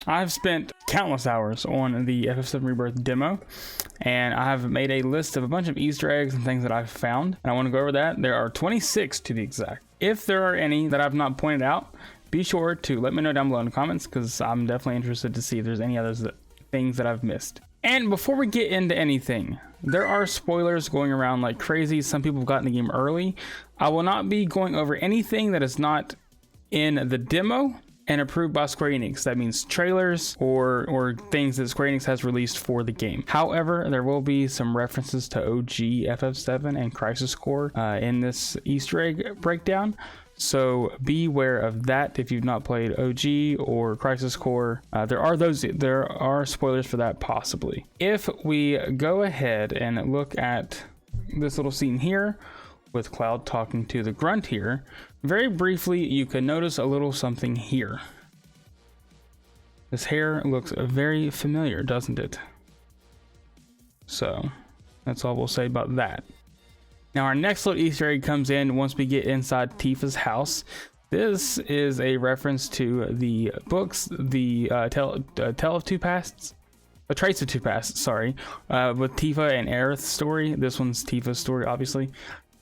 I've spent countless hours on the FF7 Rebirth demo, and I have made a list of a bunch of Easter eggs and things that I've found, and I want to go over that. There are 26 to be exact. If there are any that I've not pointed out, be sure to let me know down below in the comments, because I'm definitely interested to see if there's any others things that I've missed. And before we get into anything, there are spoilers going around like crazy. Some people have gotten the game early. I will not be going over anything that is not in the demo and approved by Square Enix. That means trailers or things that Square Enix has released for the game. However, there will be some references to OG FF7 and Crisis Core in this Easter egg breakdown. So be aware of that if you've not played OG or Crisis Core. There are spoilers for that possibly. If we go ahead and look at this little scene here with Cloud talking to the grunt here, very briefly you can notice a little something here. This hair looks very familiar, doesn't it? So that's all we'll say about that. Now our next little Easter egg comes in once we get inside Tifa's house. This is a reference to the books, the Tale of Two Pasts, A Trace of Two Pasts, sorry, with Tifa and Aerith's story. This one's Tifa's story, obviously.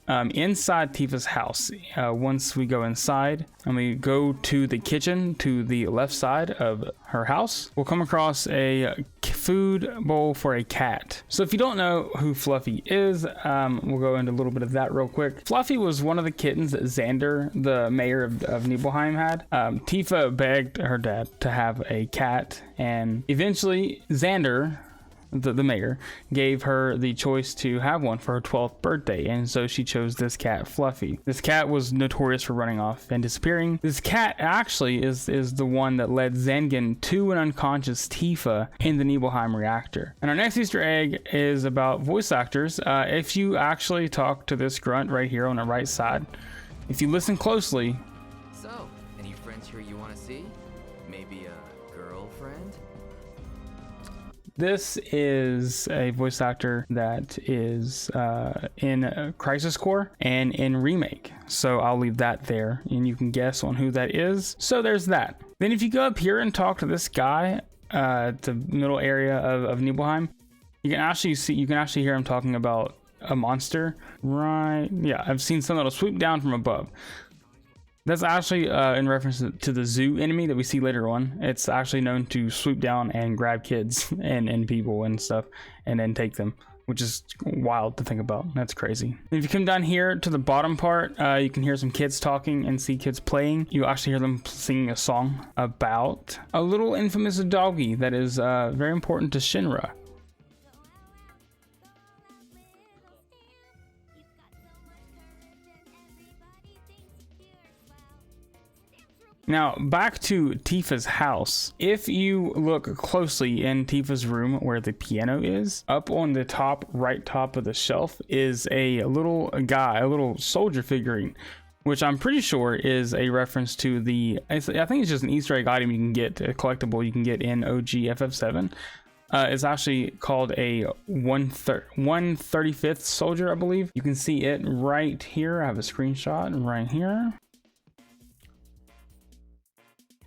Inside Tifa's house, once we go inside and we go to the kitchen to the left side of her house, we'll come across a food bowl for a cat. So if you don't know who Fluffy is, we'll go into a little bit of that real quick. Fluffy was one of the kittens that Xander, the mayor of Nibelheim, had. Tifa begged her dad to have a cat, and eventually Xander, the mayor, gave her the choice to have one for her 12th birthday, and so she chose this cat, Fluffy. This cat was notorious for running off and disappearing. This cat actually is the one that led Zengen to an unconscious Tifa in the Nibelheim reactor. And our next Easter egg is about voice actors. If you actually talk to this grunt right here on the right side, if you listen closely. So, any friends here you want to see? Maybe a girlfriend? This is a voice actor that is in Crisis Core and in Remake. So I'll leave that there and you can guess on who that is. So there's that. Then if you go up here and talk to this guy at the middle area of Nibelheim, you can actually hear him talking about a monster. Right. Yeah, I've seen some that'll swoop down from above. That's actually in reference to the zoo enemy that we see later on. It's actually known to swoop down and grab kids and people and stuff and then take them, which is wild to think about. That's crazy. And if you come down here to the bottom part, you can hear some kids talking and see kids playing. You actually hear them singing a song about a little infamous doggy that is very important to Shinra. Now, back to Tifa's house. If you look closely in Tifa's room where the piano is, up on the right top of the shelf is a little guy, a little soldier figurine, which I'm pretty sure is a reference to I think it's just an Easter egg item you can get, a collectible you can get in OG FF7. It's actually called a 135th soldier, I believe. You can see it right here. I have a screenshot right here.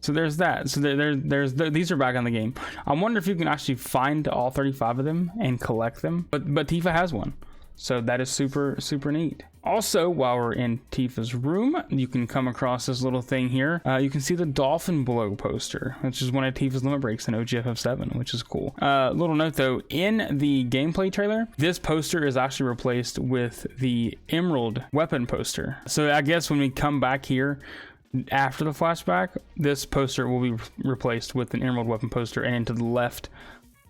So there's that. So these are back on the game. I wonder if you can actually find all 35 of them and collect them. But Tifa has one. So that is super, super neat. Also, while we're in Tifa's room, you can come across this little thing here. You can see the Dolphin Blow poster, which is one of Tifa's limit breaks in OGFF7, which is cool. Little note though, in the gameplay trailer, this poster is actually replaced with the Emerald weapon poster. So I guess when we come back here, after the flashback, this poster will be replaced with an Emerald weapon poster, and to the left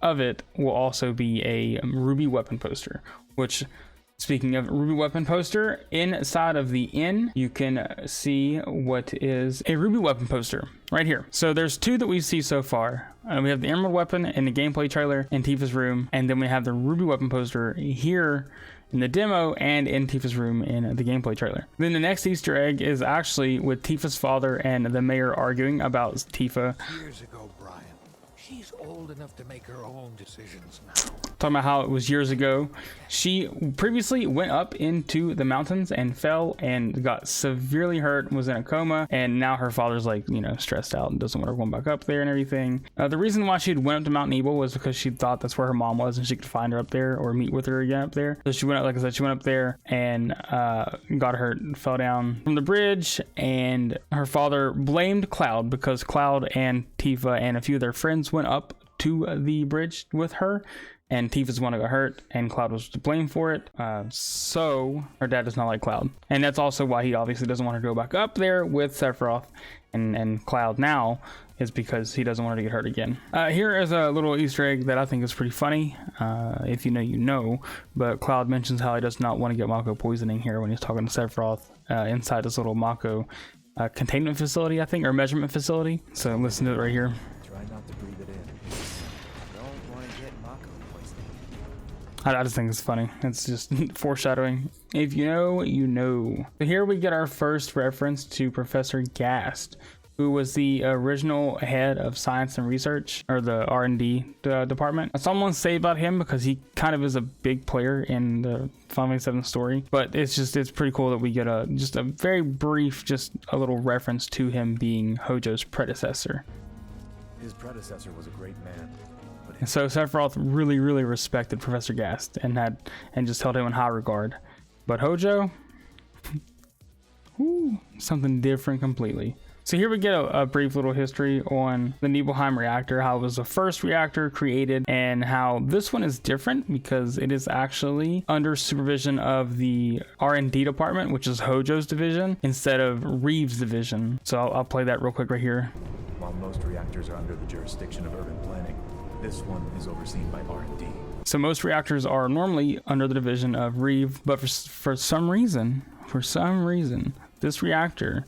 of it will also be a Ruby weapon poster, which, speaking of Ruby weapon poster, inside of the inn, you can see what is a Ruby weapon poster right here. So there's two that we see so far. We have the Emerald weapon in the gameplay trailer in Tifa's room, and then we have the Ruby weapon poster here in the demo and in Tifa's room in the gameplay trailer. Then the next Easter egg is actually with Tifa's father and the mayor arguing about Tifa. Years ago, Brian, She's old enough to make her own decisions now. Talking about how it was years ago. She previously went up into the mountains and fell and got severely hurt, was in a coma, and now her father's like, you know, stressed out and doesn't want her going back up there and everything. The reason why she went up to Mount Nebel was because she thought that's where her mom was and she could find her up there or meet with her again up there. So she went up, like I said, she went up there and got hurt and fell down from the bridge, and her father blamed Cloud because Cloud and Tifa and a few of their friends went up to the bridge with her, and Tifa's the one who got hurt, and Cloud was to blame for it. So her dad does not like Cloud, and that's also why he obviously doesn't want her to go back up there with Sephiroth and Cloud now, is because he doesn't want her to get hurt again. Here is a little Easter egg that I think is pretty funny. If you know, you know, but Cloud mentions how he does not want to get Mako poisoning here when he's talking to Sephiroth inside this little Mako containment facility, I think, or measurement facility. So listen to it right here. Try not to breathe it in. Don't want to get Mako poisoning. I just think it's funny. It's just foreshadowing. If you know, you know. So here we get our first reference to Professor Gast, who was the original head of science and research, or the R&D department. Someone say about him because he kind of is a big player in the Final Fantasy VII story, but it's pretty cool that we get just a very brief, just a little reference to him being Hojo's predecessor. His predecessor was a great man, but And so Sephiroth really, really respected Professor Gast and just held him in high regard. But Hojo, something different completely. So here we get a brief little history on the Nibelheim reactor, how it was the first reactor created, and how this one is different because it is actually under supervision of the R&D department, which is Hojo's division, instead of Reeve's division. So I'll play that real quick right here. while most reactors are under the jurisdiction of urban planning, this one is overseen by R&D. So most reactors are normally under the division of Reeve, but for some reason, this reactor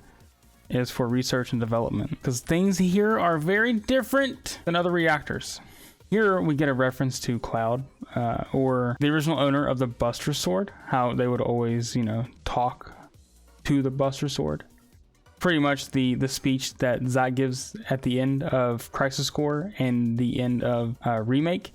is for research and development, because things here are very different than other reactors. Here we get a reference to Cloud, or the original owner of the Buster Sword, how they would always, talk to the Buster Sword. Pretty much the speech that Zai gives at the end of Crisis Core and the end of Remake,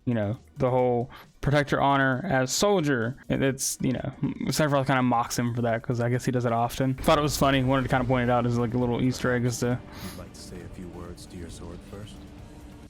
the whole protect your honor as soldier. It's, Sephiroth kind of mocks him for that because I guess he does it often. Thought it was funny. Wanted to kind of point it out as like a little Easter egg as to. You'd like to say a few words to your sword first?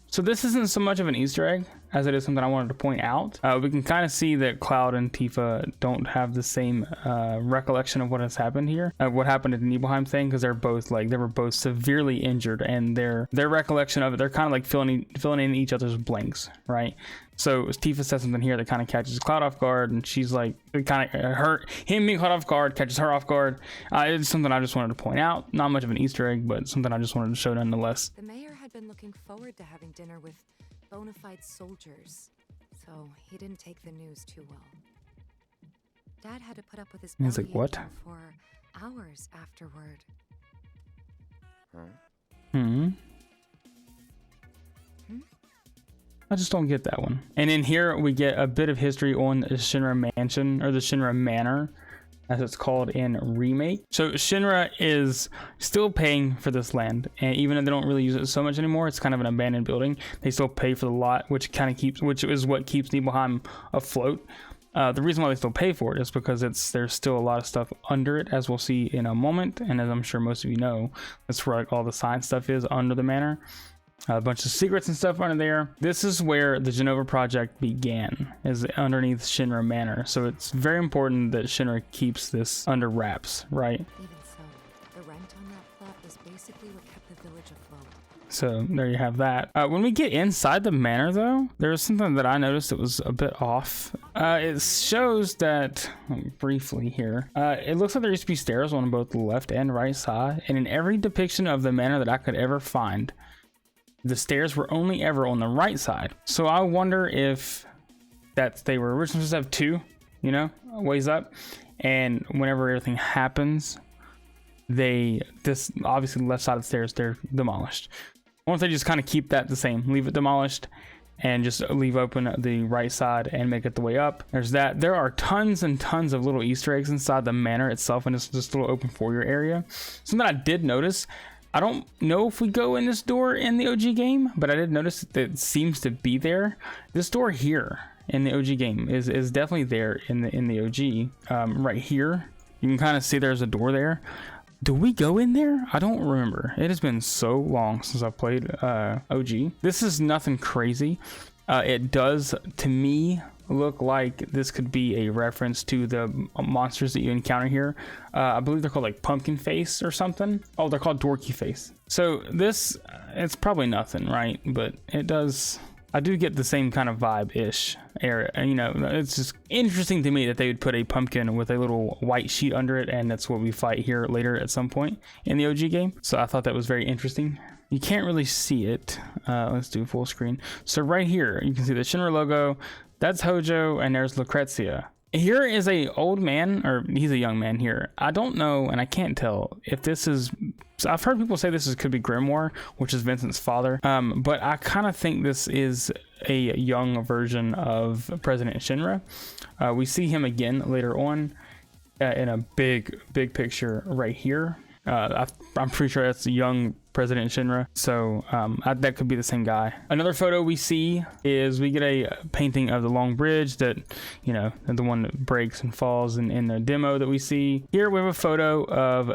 So this isn't so much of an Easter egg as it is something I wanted to point out. We can kind of see that Cloud and Tifa don't have the same recollection of what has happened here, what happened at the Nibelheim thing, because they were both severely injured, and their recollection of it, they're kind of like filling in each other's blanks, right? So Tifa says something here that kind of catches Cloud off guard, and she's like, it kind of him being caught off guard catches her off guard. It's something I just wanted to point out. Not much of an Easter egg, but something I just wanted to show nonetheless. The mayor had been looking forward to having dinner with bona fide soldiers, so he didn't take the news too well. Dad had to put up with his He's like, what? For hours afterward. I just don't get that one. And in here we get a bit of history on the Shinra Mansion, or the Shinra Manor, as it's called in Remake. So Shinra is still paying for this land, and even though they don't really use it so much anymore, it's kind of an abandoned building, they still pay for the lot, which is what keeps Nibelheim afloat. The reason why they still pay for it is because there's still a lot of stuff under it, as we'll see in a moment, and as I'm sure most of you know, that's where all the science stuff is under the manor. A bunch of secrets and stuff under there. This is where the Genova project began, is underneath Shinra Manor. So it's very important that Shinra keeps this under wraps, right? Even so, the rent on that plot was basically what kept the village afloat. So there you have that. When we get inside the manor, though, there's something that I noticed that was a bit off. It shows that, briefly here, it looks like there used to be stairs on both the left and right side. And in every depiction of the manor that I could ever find, the stairs were only ever on the right side. So I wonder if they were originally supposed to have two, ways up. And whenever everything happens, this obviously the left side of the stairs, they're demolished. I wonder if they just kind of keep that the same, leave it demolished, and just leave open the right side and make it the way up. There's that. There are tons and tons of little Easter eggs inside the manor itself, and it's just a little open foyer area. Something I did notice, I don't know if we go in this door in the OG game, but I did notice that it seems to be there. This door here in the OG game is definitely there in the OG. Right here, you can kind of see there's a door there. Do we go in there? I don't remember. It has been so long since I played OG. This is nothing crazy. It does, to me, look like this could be a reference to the monsters that you encounter here. I believe they're called like Pumpkin Face or something. Oh, they're called Dorky Face. So this, it's probably nothing, right? But it does, I do get the same kind of vibe-ish area. And, you know, it's just interesting to me that they would put a pumpkin with a little white sheet under it, and that's what we fight here later at some point in the OG game. So I thought that was very interesting. You can't really see it. Let's do full screen. So right here, you can see the Shinra logo. That's Hojo, and there's Lucrezia. Here is a old man, or he's a young man here. I don't know, and I can't tell if this is. So I've heard people say this could be Grimoire, which is Vincent's father. But I kind of think this is a young version of President Shinra. We see him again later on in a big picture right here. I'm pretty sure that's a young President Shinra, so that could be the same guy. Another photo we see is we get a painting of the long bridge that, you know, the one that breaks and falls in the demo that we see. Here we have a photo of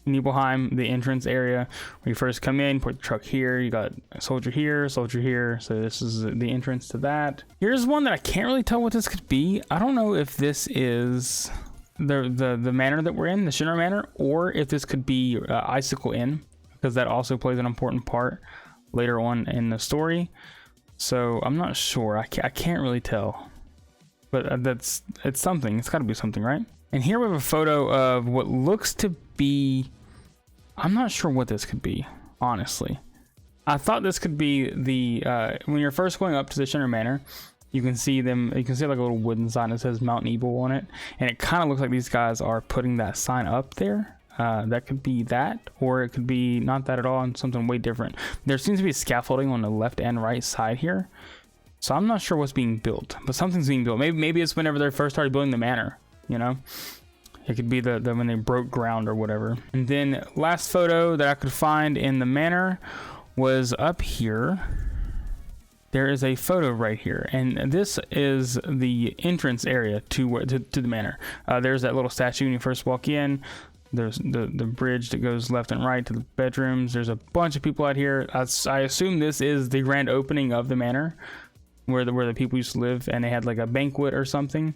Nibelheim, the entrance area where you first come in, put the truck here, you got a soldier here, so this is the entrance to that. Here's one that I can't really tell what this could be. I don't know if this is the manor that we're in, the Shinra Manor, or if this could be Icicle Inn, because that also plays an important part later on in the story. So I'm not sure. I can't really tell, but it's something. It's got to be something, right? And here we have a photo of what looks to be, I'm not sure what this could be, honestly. I thought this could be the when you're first going up to the Shinra Manor, you can see them, you can see like a little wooden sign that says Mount Ebel on it, and it kind of looks like these guys are putting that sign up there. That could be that, or it could be not that at all and something way different. There seems to be scaffolding on the left and right side here, so I'm not sure what's being built, but something's being built. Maybe it's whenever they first started building the manor, you know. It could be the when they broke ground or whatever. And then last photo that I could find in the manor was up here. There is a photo right here, and this is the entrance area to the manor. There's that little statue when you first walk in. There's the bridge that goes left and right to the bedrooms. There's a bunch of people out here. I assume this is the grand opening of the manor, where the people used to live, and they had like a banquet or something.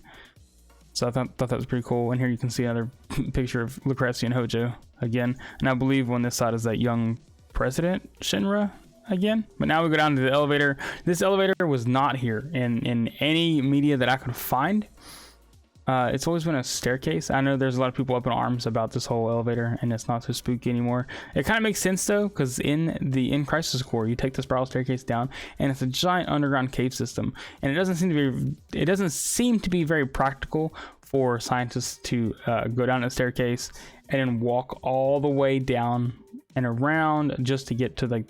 So I thought that was pretty cool. And here you can see another picture of Lucrezia and Hojo again. And I believe on this side is that young President Shinra again. But now we go down to the elevator. This elevator was not here in any media that I could find. It's always been a staircase. I know there's a lot of people up in arms about this whole elevator, and it's not so spooky anymore. It kind of makes sense though, because in Crisis Core, you take the spiral staircase down, and it's a giant underground cave system, and it doesn't seem to be very practical for scientists to go down a staircase and then walk all the way down and around just to get to the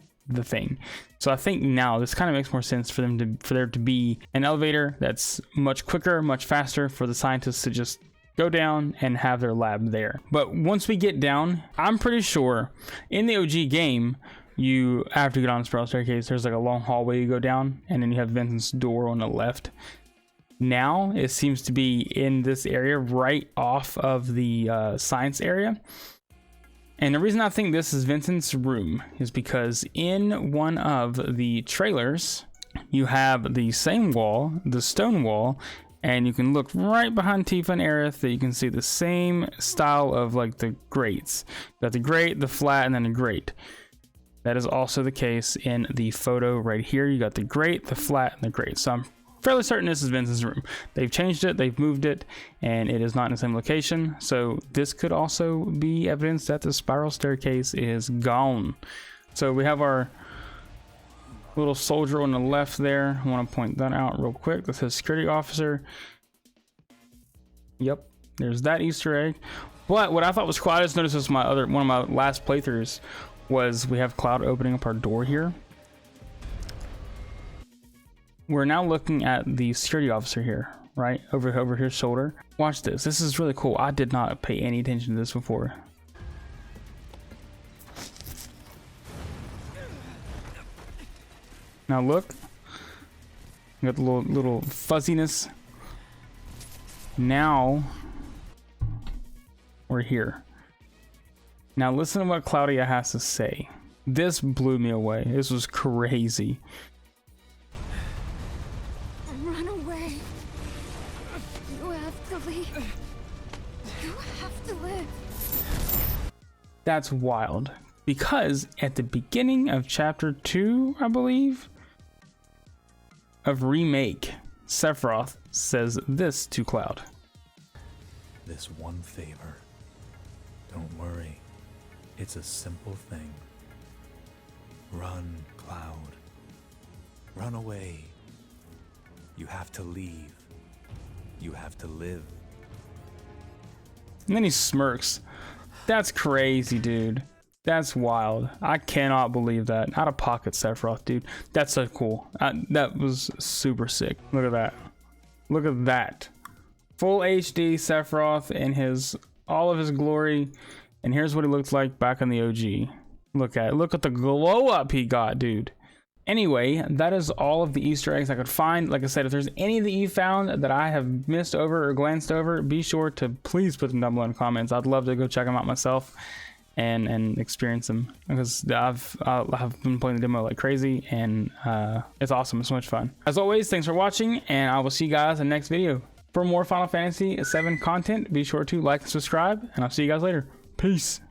thing. So I think now this kind of makes more sense for there to be an elevator that's much quicker, much faster for the scientists to just go down and have their lab there. But once we get down, I'm pretty sure in the OG game, you have to get on a spiral staircase. There's like a long hallway you go down, and then you have Vincent's door on the left. Now it seems to be in this area right off of the science area. And the reason I think this is Vincent's room is because in one of the trailers, you have the same wall, the stone wall, and you can look right behind Tifa and Aerith that you can see the same style of like the grates. You got the grate, the flat, and then the grate. That is also the case in the photo right here. You got the grate, the flat, and the grate. So I'm fairly certain this is Vincent's room. They've changed it, they've moved it, and it is not in the same location. So this could also be evidence that the spiral staircase is gone. So we have our little soldier on the left there. I want to point that out real quick. That says security officer. Yep, there's that Easter egg. But what I thought was cool, I just noticed this one of my last playthroughs, was we have Cloud opening up our door here. We're now looking at the security officer here, right? Over his shoulder. Watch this. This is really cool. I did not pay any attention to this before. Now look. You got the little fuzziness. Now we're here. Now listen to what Claudia has to say. This blew me away. This was crazy. Run away. You have to leave. You have to live. That's wild. Because at the beginning of chapter 2, I believe, of Remake, Sephiroth says this to Cloud. This one favor. Don't worry. It's a simple thing. Run, Cloud. Run away. You have to leave. You have to live. And then he smirks. That's crazy, dude. That's wild. I cannot believe that. Out of pocket, Sephiroth, dude. That's so cool. That was super sick. Look at that. Look at that. Full HD Sephiroth in all of his glory. And here's what he looked like back in the OG. Look at it. Look at the glow up he got, dude. Anyway, that is all of the Easter eggs I could find. Like I said, if there's any that you found that I have missed over or glanced over, be sure to please put them down below in the comments. I'd love to go check them out myself and experience them, because I've been playing the demo like crazy, and it's awesome. It's so much fun. As always, thanks for watching, and I will see you guys in the next video. For more Final Fantasy VII content, be sure to like and subscribe, and I'll see you guys later. Peace.